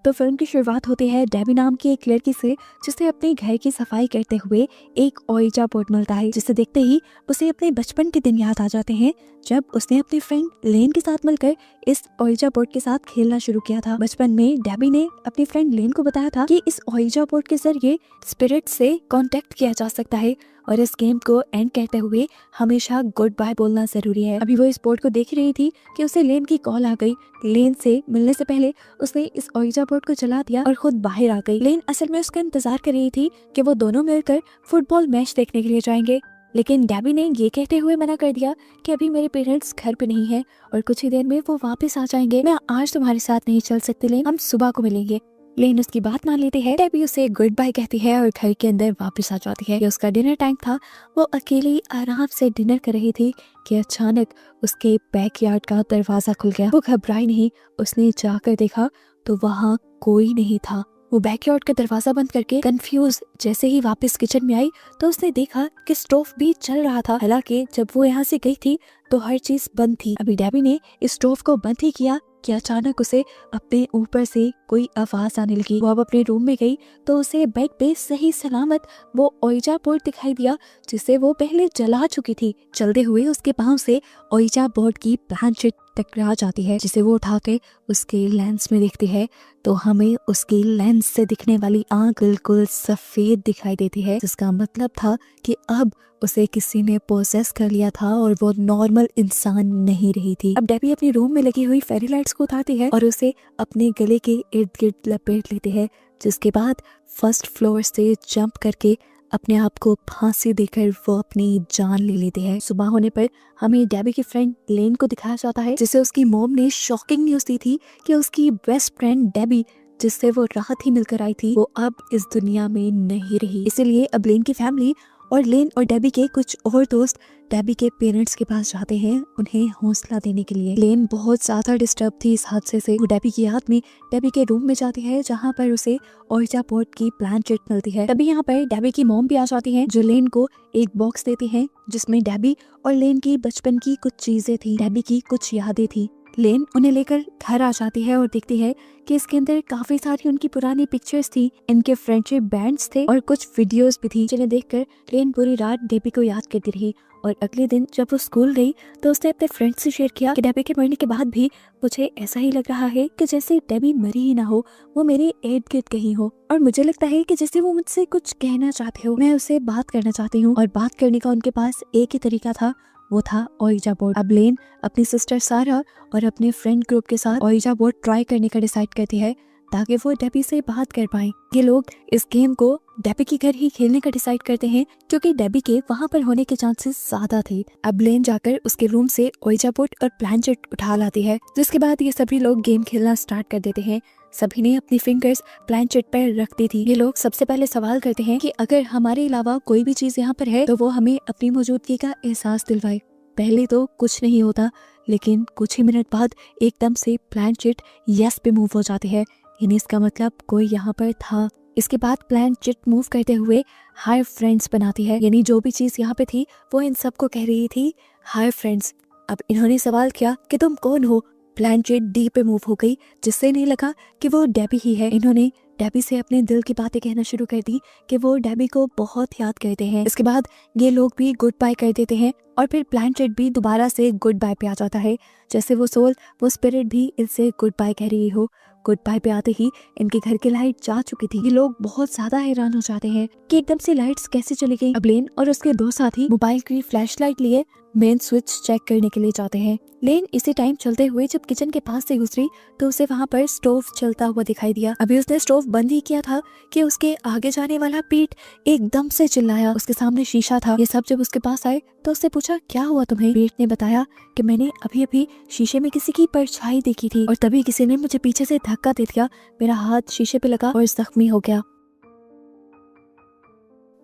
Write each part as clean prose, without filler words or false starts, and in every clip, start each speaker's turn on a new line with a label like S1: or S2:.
S1: तो फिल्म की शुरुआत होती है डेबी नाम की एक लड़की से, जिसे अपने घर की सफाई करते हुए एक ओइजा बोर्ड मिलता है, जिसे देखते ही उसे अपने बचपन के दिन याद आ जाते हैं जब उसने अपनी फ्रेंड लेन के साथ मिलकर इस ओइजा बोर्ड के साथ खेलना शुरू किया था। बचपन में डेबी ने अपनी फ्रेंड लेन को बताया था कि इस ओइजा बोर्ड के जरिए स्पिरिट से कांटेक्ट किया जा सकता है और इस गेम को एंड करते हुए हमेशा गुड बाय बोलना जरूरी है। अभी वो इस बोर्ड को देख रही थी कि उसे लेन की कॉल आ गई। लेन से मिलने से पहले उसने इस ओइजा बोर्ड को चला दिया और खुद बाहर आ गई। लेन असल में उसका इंतजार कर रही थी कि वो दोनों मिलकर फुटबॉल मैच देखने के लिए जाएंगे, लेकिन डेबी ने ये कहते हुए मना कर दिया कि अभी मेरे पेरेंट्स घर पे नहीं है और कुछ ही देर में वो वापस आ जाएंगे। मैं आज तुम्हारे साथ नहीं चल सकती लेन, हम सुबह को मिलेंगे। लेन उसकी बात मान लेती है। डेबी उसे गुड बाय कहती है और घर के अंदर वापस आ जाती है। ये उसका डिनर टाइम था। वो अकेली आराम से डिनर कर रही थी कि अचानक उसके बैकयार्ड का दरवाजा खुल गया। वो घबराई नहीं, उसने जाकर देखा तो वहाँ कोई नहीं था। वो बैकयार्ड का दरवाजा बंद करके कंफ्यूज जैसे ही वापस किचन में आई तो उसने देखा कि स्टोव भी चल रहा था। हालांकि जब वो यहाँ से गई थी तो हर चीज बंद थी। अभी डेबी ने इस स्टोव को बंद ही किया कि अचानक उसे अपने ऊपर से कोई आवाज आने लगी। वो अब अपने रूम में गई तो उसे बेड पे सही सलामत वो ओइजा बोर्ड दिखाई दिया जिसे वो पहले जला चुकी थी। चलते हुए उसके पांव से ओइजा बोर्ड की प्लानचेट टकरा जाती है, जिसे वो उठा के उसके लेंस में देखती है तो हमें उसकी लेंस से दिखने वाली आंख बिल्कुल सफेद दिखाई देती है, जिसका मतलब था कि अब उसे किसी ने पोसेस कर लिया था और वो नॉर्मल इंसान नहीं रही थी। अब डेबी अपनी रूम में लगी हुई फेरी लाइट्स को उठाती है और उसे अपने गले के इर्द गिर्द लपेट लेती है, जिसके बाद फर्स्ट फ्लोर से जंप करके अपने आप को फांसी देकर वो अपनी जान ले लेते हैं। सुबह होने पर हमें डेबी की फ्रेंड लेन को दिखाया जाता है, जिसे उसकी मॉम ने शॉकिंग न्यूज दी थी कि उसकी बेस्ट फ्रेंड डेबी, जिससे वो राहत ही मिलकर आई थी, वो अब इस दुनिया में नहीं रही। इसीलिए अब लेन की फैमिली और लेन और डेबी के कुछ और दोस्त डेबी के पेरेंट्स के पास जाते हैं उन्हें हौसला देने के लिए। लेन बहुत ज्यादा डिस्टर्ब थी इस हादसे से। वो डेबी की याद में डेबी के रूम में जाती है जहाँ पर उसे ओइजा बोर्ड की प्लानचेट मिलती है। तभी यहाँ पर डेबी की मॉम भी आ जाती है, जो लेन को एक बॉक्स देती है जिसमें डेबी और लेन की बचपन की कुछ चीजें थी, डेबी की कुछ यादें थी। लेन उन्हें लेकर घर आ जाती है और देखती है कि इसके अंदर काफी सारी उनकी पुरानी पिक्चर्स थी, इनके फ्रेंडशिप बैंड्स थे और कुछ वीडियोस भी थी, जिन्हें देखकर लेन पूरी रात डेबी को याद करती रही। और अगले दिन जब वो स्कूल गई तो उसने अपने फ्रेंड से शेयर किया कि डेबी के मरने के बाद भी मुझे ऐसा ही लग रहा है कि जैसे डेबी मरी ही ना हो, वो मेरे इर्द गिर्द कहीं हो और मुझे लगता है कि जैसे वो मुझसे कुछ कहना चाहते हो। मैं उससे बात करना चाहती हूँ और बात करने का उनके पास एक ही तरीका था, वो था ओइजा बोर्ड। अब लेन अपनी सिस्टर सारा और अपने फ्रेंड ग्रुप के साथ ओइजा बोर्ड ट्राई करने का डिसाइड करती है ताकि वो डेबी से बात कर पाए। ये लोग इस गेम को डेबी के घर ही खेलने का डिसाइड करते हैं क्योंकि डेबी के वहाँ पर होने के चांसेस ज्यादा थे। अब लेन जाकर उसके रूम से ओइजा बोर्ड और प्लानचेट उठा लाती है, जिसके बाद ये सभी लोग गेम खेलना स्टार्ट कर देते हैं। सभी ने अपनी फिंगर्स प्लानचेट पर रख दी थी। ये लोग सबसे पहले सवाल करते हैं कि अगर हमारे अलावा कोई भी चीज यहाँ पर है तो वो हमें अपनी मौजूदगी का एहसास दिलवाए। पहले तो कुछ नहीं होता, लेकिन कुछ ही मिनट बाद एकदम से प्लानचेट यस पे मूव हो जाती है, यानी इसका मतलब कोई यहाँ पर था। इसके बाद प्लानचेट मूव करते हुए हाय फ्रेंड्स बनाती है, यानी जो भी चीज यहाँ पे थी वो इन सबको कह रही थी हाय फ्रेंड्स। अब इन्होंने सवाल किया कि तुम कौन हो। प्लानचेट डी पे मूव हो गई, जिससे नहीं लगा कि वो डेबी ही है। इन्होंने डेबी से अपने दिल की बातें कहना शुरू कर दी कि वो डेबी को बहुत याद करते हैं। इसके बाद ये लोग भी गुड बाय कर देते हैं और फिर प्लानचेट भी दोबारा से गुड बाय पे आ जाता है, जैसे वो सोल, वो स्पिरिट भी इनसे गुड बाय कह रही हो। गुड बाय पे आते ही इनके घर की लाइट जा चुकी थी। ये लोग बहुत ज्यादा हैरान हो जाते हैं कि एकदम से लाइट्स कैसे चली गई। अब लेन और उसके दो साथी मोबाइल की फ्लैशलाइट लिए मेन स्विच चेक करने के लिए जाते हैं। लेन इसी टाइम चलते हुए जब किचन के पास से गुजरी तो उसे वहाँ पर स्टोव चलता हुआ दिखाई दिया। अभी उसने स्टोव बंद ही किया था कि उसके आगे जाने वाला पीठ एकदम से चिल्लाया। उसके सामने शीशा था। ये सब जब उसके पास आए तो उससे पूछा क्या हुआ तुम्हें। पीठ ने बताया कि मैंने अभी अभी शीशे में किसी की परछाई देखी थी और तभी किसी ने मुझे पीछे से धक्का दे दिया, मेरा हाथ शीशे पे लगा और जख्मी हो गया।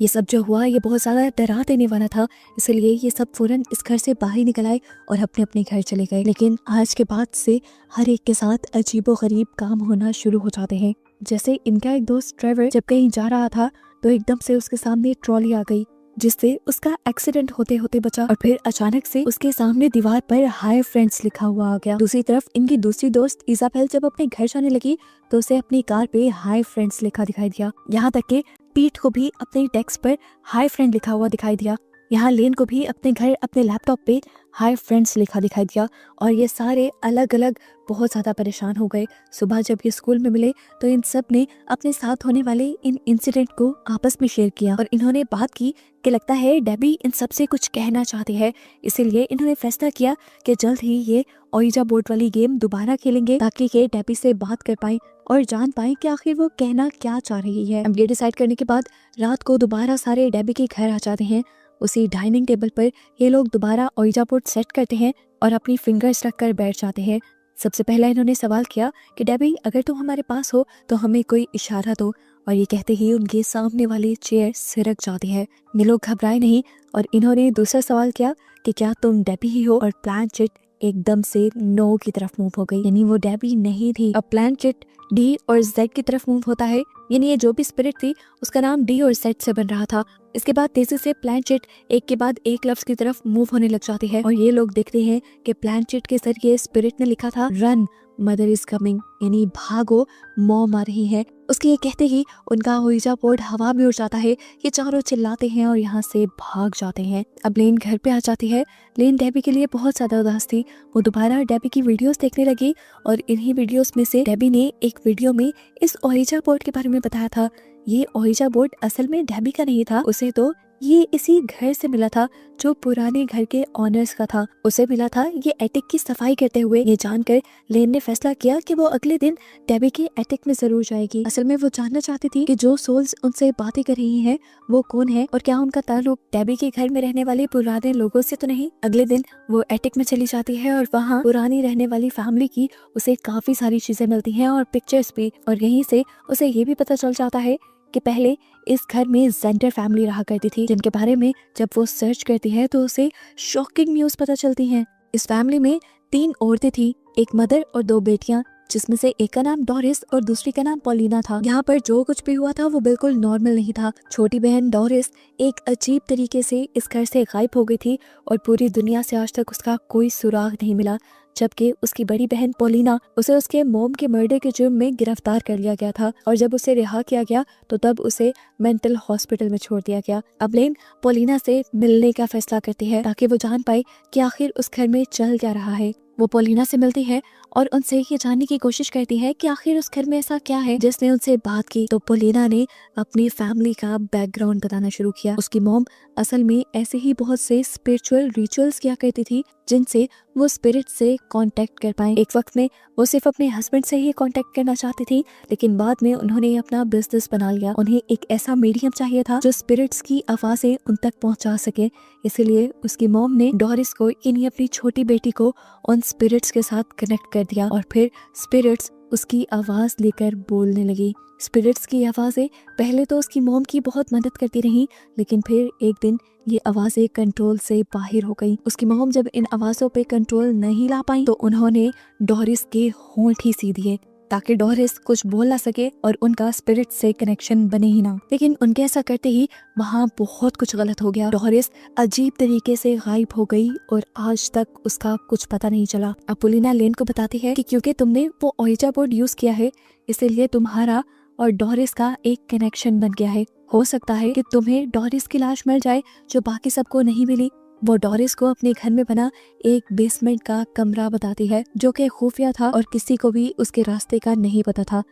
S1: ये सब जो हुआ ये बहुत ज्यादा डरा देने वाला था, इसलिए ये सब फौरन इस घर से बाहर निकल आए और अपने अपने घर चले गए। लेकिन आज के बाद से हर एक के साथ अजीबोगरीब काम होना शुरू हो जाते हैं। जैसे इनका एक दोस्त ट्रेवर जब कहीं जा रहा था तो एकदम से उसके सामने ट्रॉली आ गई जिससे उसका एक्सीडेंट होते होते बचा। और फिर अचानक से उसके सामने दीवार पर हाय फ्रेंड्स लिखा हुआ आ गया। दूसरी तरफ इनकी दूसरी दोस्त इजाबेल जब अपने घर जाने लगी तो उसे अपनी कार पे हाय फ्रेंड्स लिखा दिखाई दिया। यहाँ तक कि पीट को भी अपने डेस्क पर हाय फ्रेंड लिखा हुआ दिखाई दिया। यहाँ लेन को भी अपने घर अपने लैपटॉप पे हाय फ्रेंड्स लिखा दिखाई दिया। और ये सारे अलग अलग बहुत ज़्यादा परेशान हो गए। सुबह जब ये स्कूल में मिले तो इन सब ने अपने साथ होने वाले इन इंसिडेंट को आपस में शेयर किया और इन्होंने बात की कि लगता है डेबी इन सब से कुछ कहना चाहती है। इसीलिए इन्होंने फैसला किया कि जल्द ही ये ओइजा बोर्ड वाली गेम दोबारा खेलेंगे ताकि ये डेबी से बात कर पाए और जान पाए कि आखिर वो कहना क्या चाह रही है। अब ये डिसाइड करने के बाद रात को दोबारा सारे डेबी के घर आ जाते हैं। उसी डाइनिंग टेबल पर ये लोग दोबारा ओइजा बोर्ड सेट करते हैं और अपनी फिंगर्स रखकर बैठ जाते हैं। सबसे पहला इन्होंने सवाल किया कि डेबी अगर तुम हमारे पास हो तो हमें कोई इशारा दो। और ये कहते ही उनके सामने वाली चेयर सिरक जाती है। ये लोग घबराए नहीं और इन्होंने दूसरा सवाल किया कि क्या तुम डेबी ही हो। और प्लानचेट एकदम से नो की तरफ मूव हो गई, यानी वो डेबी नहीं थी। अब प्लानचेट डी और जेड की तरफ मूव होता है, यानी ये जो भी स्पिरिट थी उसका नाम डी और जेड से बन रहा था। इसके बाद तेजी से प्लानचेट एक के बाद एक लफ्ज की तरफ मूव होने लग जाती है और ये लोग देखते हैं कि प्लानचेट के सर ये स्पिरिट ने लिखा था रन मदर इज कमिंग, यानी भागो मॉम आ रही है। उसके ये कहते ही उनका ओइजा बोर्ड हवा में उड़ जाता है। ये चारों चिल्लाते हैं और यहाँ से भाग जाते हैं। अब लेन घर पे आ जाती है। लेन डेबी के लिए बहुत ज्यादा उदास थी। वो दोबारा डेबी की वीडियोस देखने लगी और इन्हीं वीडियोस में से डेबी ने एक वीडियो में इस ओइजा बोर्ड के बारे में बताया था। ये ओइजा बोर्ड असल में डेबी का नहीं था, उसे तो ये इसी घर से मिला था जो पुराने घर के ऑनर्स का था। उसे मिला था ये एटिक की सफाई करते हुए। ये जानकर लेन ने फैसला किया कि वो अगले दिन डेबी के एटिक में जरूर जाएगी। असल में वो जानना चाहती थी कि जो सोल्स उनसे बातें कर रही हैं वो कौन है और क्या उनका ताल्लुक डेबी के घर में रहने वाले पुराने लोगों से तो नहीं। अगले दिन वो एटिक में चली जाती है और वहाँ पुरानी रहने वाली फैमिली की उसे काफी सारी चीजें मिलती हैं और पिक्चर्स भी। और यहीं से उसे ये भी पता चल जाता है कि पहले इस घर में जेंडर फैमिली रहा करती थी, जिनके बारे में जब वो सर्च करती है तो उसे शॉकिंग न्यूज पता चलती है। इस फैमिली में 3 औरतें थी, एक मदर और 2 बेटियां, जिसमें से एक का नाम डोरिस और दूसरी का नाम पॉलिना था। यहाँ पर जो कुछ भी हुआ था वो बिल्कुल नॉर्मल नहीं था। छोटी बहन डोरिस एक अजीब तरीके से इस घर से गायब हो गई थी और पूरी दुनिया से आज तक उसका कोई सुराग नहीं मिला। जबकि उसकी बड़ी बहन पॉलिना, उसे उसके मॉम के मर्डर के जुर्म में गिरफ्तार कर लिया गया था और जब उसे रिहा किया गया तो तब उसे मेंटल हॉस्पिटल में छोड़ दिया गया। अब लेन पॉलिना से मिलने का फैसला करती है ताकि वो जान पाए कि आखिर उस घर में चल क्या रहा है। वो पॉलिना से मिलती है और उनसे ये जानने की कोशिश करती है कि आखिर उस घर में ऐसा क्या है जिसने उनसे बात की। तो पॉलिना ने अपनी फैमिली का बैकग्राउंड बताना शुरू किया। उसकी मॉम असल में ऐसे ही बहुत से स्पिरिचुअल रिचुअल्स किया करती थी जिनसे वो स्पिरिट से कांटेक्ट कर पाए। एक वक्त में वो सिर्फ अपने हस्बैंड से ही कांटेक्ट करना चाहती थी, लेकिन बाद में उन्होंने अपना बिजनेस बना लिया। उन्हें एक ऐसा मीडियम चाहिए था जो स्पिरिट्स की आवाजें उन तक पहुंचा सके। इसीलिए उसकी मॉम ने डोरिस को यानी अपनी छोटी बेटी को उन स्पिरिट्स के साथ कनेक्ट कर दिया और फिर स्पिरिट्स उसकी आवाज लेकर बोलने लगी। स्पिरिट्स की आवाजें पहले तो उसकी मॉम की बहुत मदद करती रहीं, लेकिन फिर एक दिन ये आवाजें कंट्रोल से बाहर हो गई। उसकी मॉम जब इन आवाजों पे कंट्रोल नहीं ला पाई तो उन्होंने डोरिस के होंठ ही सी दिए ताकि डोरिस कुछ बोल ना सके और उनका स्पिरिट से कनेक्शन बने ही ना। लेकिन उनके ऐसा करते ही वहाँ बहुत कुछ गलत हो गया। डोरिस अजीब तरीके से गायब हो गई और आज तक उसका कुछ पता नहीं चला। अब पॉलिना लेन को बताती है कि क्योंकि तुमने वो ओइजा बोर्ड यूज किया है इसीलिए तुम्हारा और डोरिस का एक कनेक्शन बन गया है। हो सकता है कि तुम्हें डोरिस की लाश मिल जाए जो बाकी सबको नहीं मिली। वो डोरिस को अपने घर में बना एक बेसमेंट का कमरा बताती है जो कि खुफिया था और किसी को भी उसके रास्ते का नहीं पता था।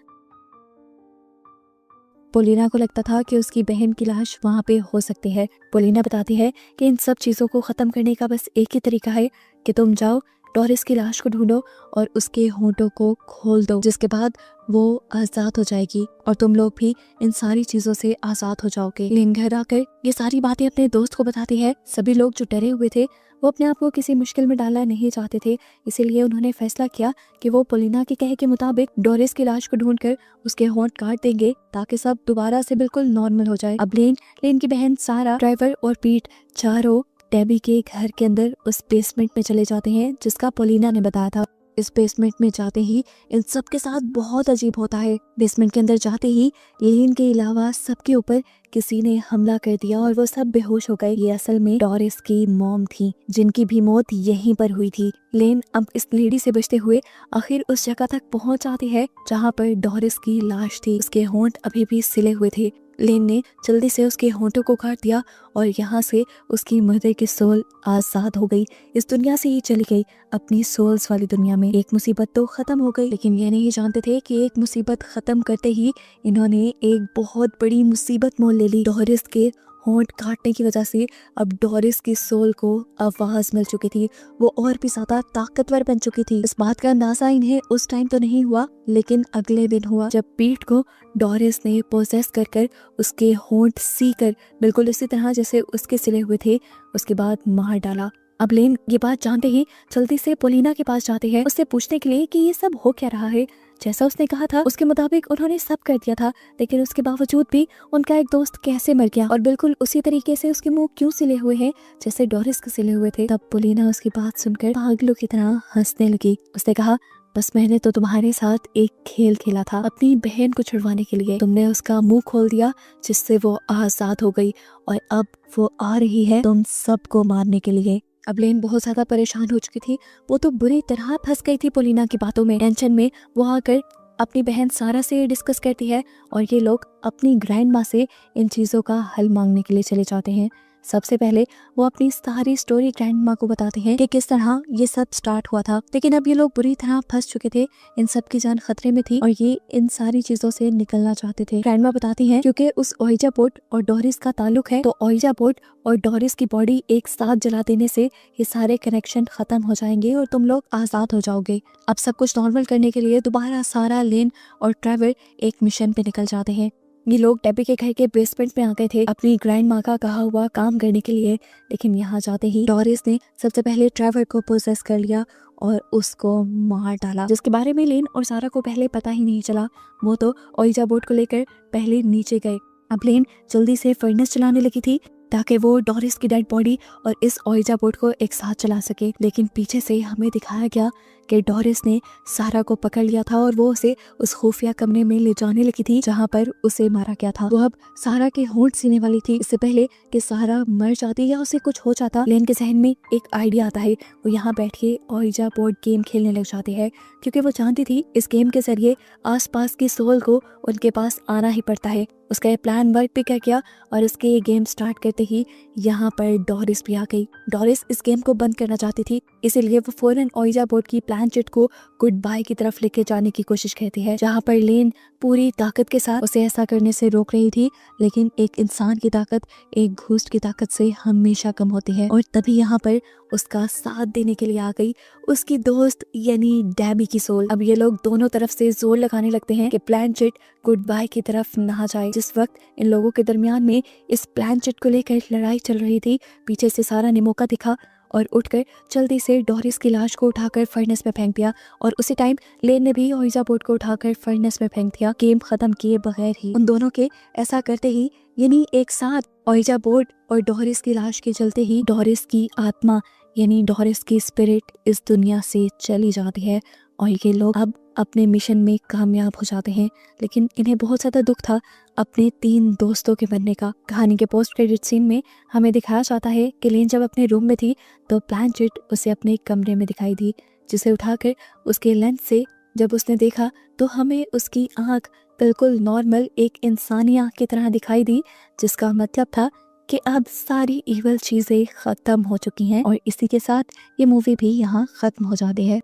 S1: पॉलिना को लगता था कि उसकी बहन की लाश वहाँ पे हो सकती है। पॉलिना बताती है कि इन सब चीजों को खत्म करने का बस एक ही तरीका है कि तुम जाओ डोरिस की लाश को ढूंढो और उसके होंठों को खोल दो, जिसके बाद वो आजाद हो जाएगी और तुम लोग भी इन सारी चीजों से आजाद हो जाओगे। लेन घर आकर ये सारी बातें अपने दोस्त को बताती है। सभी लोग जो डरे हुए थे वो अपने आप को किसी मुश्किल में डालना नहीं चाहते थे, इसीलिए उन्होंने फैसला किया कि वो पॉलिना के कहे के मुताबिक डोरिस की लाश को ढूंढकर उसके होंठ काट देंगे ताकि सब दोबारा से बिल्कुल नॉर्मल हो जाए। अब लेन की बहन सारा, ड्राइवर और पीट चारों डेबी के घर के अंदर उस बेसमेंट में चले जाते हैं जिसका पॉलिना ने बताया था। इस बेसमेंट में जाते ही इन सब के साथ बहुत अजीब होता है। बेसमेंट के अंदर जाते ही लेन के अलावा सबके ऊपर किसी ने हमला कर दिया और वो सब बेहोश हो गए। ये असल में डोरिस की मॉम थी, जिनकी भी मौत यहीं पर हुई थी। लेन अब इस लेडी से बचते हुए आखिर उस जगह तक पहुंच जाती है जहां पर डोरिस की लाश थी। उसके होंठ अभी भी सिले हुए थे। लेन ने जल्दी से उसके होंठों को काट दिया और यहाँ से उसकी मदर की सोल आजाद हो गई। इस दुनिया से ही चली गई अपनी सोल्स वाली दुनिया में। एक मुसीबत तो खत्म हो गई, लेकिन ये नहीं जानते थे कि एक मुसीबत खत्म करते ही इन्होंने एक बहुत बड़ी मुसीबत मोल ले ली। डोरिस के होंठ काटने की वजह से अब डोरिस की सोल को आवाज मिल चुकी थी। वो और भी ज्यादा ताकतवर बन चुकी थी। इस बात का अंदाजा इन्हें उस टाइम तो नहीं हुआ, लेकिन अगले दिन हुआ जब पीट को डोरिस ने पोजेस कर उसके होंठ सी कर बिल्कुल इसी तरह जैसे उसके सिले हुए थे उसके बाद मार डाला। अब लेन ये बात जानते ही जल्दी से पोलिना के पास जाते हैं उससे पूछने के लिए कि ये सब हो क्या रहा है। जैसा उसने कहा था उसके मुताबिक उन्होंने सब कर दिया था, लेकिन उसके बावजूद भी उनका एक दोस्त कैसे मर गया और बिल्कुल उसी तरीके से उसके मुंह क्यों सिले हुए हैं जैसे डोरिस के सिले हुए थे। तब पोलिना उसकी बात सुनकर पागलों की तरह हंसने लगी। उसने कहा, बस मैंने तो तुम्हारे साथ एक खेल खेला था अपनी बहन को छुड़वाने के लिए। तुमने उसका मुंह खोल दिया जिससे वो आजाद हो गई और अब वो आ रही है तुम सबको मारने के लिए। अब लेन बहुत ज्यादा परेशान हो चुकी थी। वो तो बुरी तरह फंस गई थी पोलिना की बातों में। टेंशन में वो आकर अपनी बहन सारा से डिस्कस करती है और ये लोग अपनी ग्रैंड माँ से इन चीज़ों का हल मांगने के लिए चले जाते हैं। सबसे पहले वो अपनी सारी स्टोरी ग्रैंड माँ को बताते हैं कि किस तरह ये सब स्टार्ट हुआ था, लेकिन अब ये लोग बुरी तरह फंस चुके थे। इन सब की जान खतरे में थी और ये इन सारी चीजों से निकलना चाहते थे। ग्रैंड माँ बताती हैं क्योंकि उस ओइजा बोर्ड और डोरिस का ताल्लुक है, तो ओइजा बोर्ड और डोरिस की बॉडी एक साथ जला देने से ये सारे कनेक्शन खत्म हो जाएंगे और तुम लोग आजाद हो जाओगे। अब सब कुछ नॉर्मल करने के लिए दोबारा सारा, लेन और ट्रेवर एक मिशन पे निकल जाते हैं। ये लोग डेबी के घर के बेसमेंट में आ गए थे अपनी ग्रैंड माँ का कहा हुआ काम करने के लिए, लेकिन यहाँ जाते ही डोरिस ने सबसे पहले ट्रेवर को पोजेस कर लिया और उसको मार डाला, जिसके बारे में लेन और सारा को पहले पता ही नहीं चला। वो तो ओइजा बोर्ड को लेकर पहले नीचे गए। अब लेन जल्दी से फर्नेस चलाने लगी थी ताकि वो डोरिस की डेड बॉडी और इस ओइजा बोर्ड को एक साथ चला सके, लेकिन पीछे से हमें दिखाया गया कि डोरिस ने सारा को पकड़ लिया था और वो उसे उस खुफिया कमरे में ले जाने लगी थी जहाँ पर उसे मारा गया था। वो अब सारा के होंठ सीने वाली थी। इससे पहले कि सारा मर जाती या उसे कुछ हो जाता, लेन के जहन में एक आइडिया आता है। वो यहाँ बैठ के ओइजा बोर्ड गेम खेलने लग जाती है क्योंकि वो जानती थी इस गेम के जरिए आसपास की सोल को उनके पास आना ही पड़ता है। उसका ये प्लान वर्क भी कर गया और उसके ये गेम स्टार्ट करते ही यहाँ पर डोरिस भी आ गई। डोरिस इस गेम को बंद करना चाहती थी, इसीलिए वो फौरन ओइजा बोर्ड की प्लान चिट को गुड बाय की तरफ लेके जाने की कोशिश करती है, जहाँ पर लेन पूरी ताकत के साथ उसे ऐसा करने से रोक रही थी। लेकिन एक इंसान की ताकत एक घूस्ट की ताकत से हमेशा कम होती है और तभी यहाँ पर उसका साथ देने के लिए आ गई उसकी दोस्त यानी डेबी की सोल। अब ये लोग दोनों तरफ से जोर लगाने लगते हैं कि प्लान चिट गुड बाय की तरफ ना जाए। जिस वक्त इन लोगों के दरमियान में इस प्लान चिट को लेकर लड़ाई चल रही थी, पीछे से सारा ने मौका दिखा और उठकर जल्दी से डोरिस की लाश को उठाकर फर्नेस में फेंक दिया और उसी टाइम लेन ने भी ओइजा बोर्ड को उठाकर फर्नेस में फेंक दिया, गेम खत्म किए बगैर ही। उन दोनों के ऐसा करते ही यानी एक साथ ओइजा बोर्ड और डोरिस की लाश के चलते ही डोरिस की आत्मा यानी डोरिस की स्पिरिट इस दुनिया से चली जाती है और ये लोग अब अपने मिशन में कामयाब हो जाते हैं। लेकिन इन्हें बहुत ज़्यादा दुख था अपने 3 दोस्तों के मरने का। कहानी के पोस्ट क्रेडिट सीन में हमें दिखाया जाता है कि लेन जब अपने रूम में थी तो प्लान चिट उसे अपने कमरे में दिखाई दी, जिसे उठाकर उसके लेंस से जब उसने देखा तो हमें उसकी आँख बिल्कुल नॉर्मल एक इंसानी आँख की तरह दिखाई दी, जिसका मतलब था कि अब सारी इवल चीज़ें ख़त्म हो चुकी हैं और इसी के साथ ये मूवी भी यहाँ ख़त्म हो जाती है।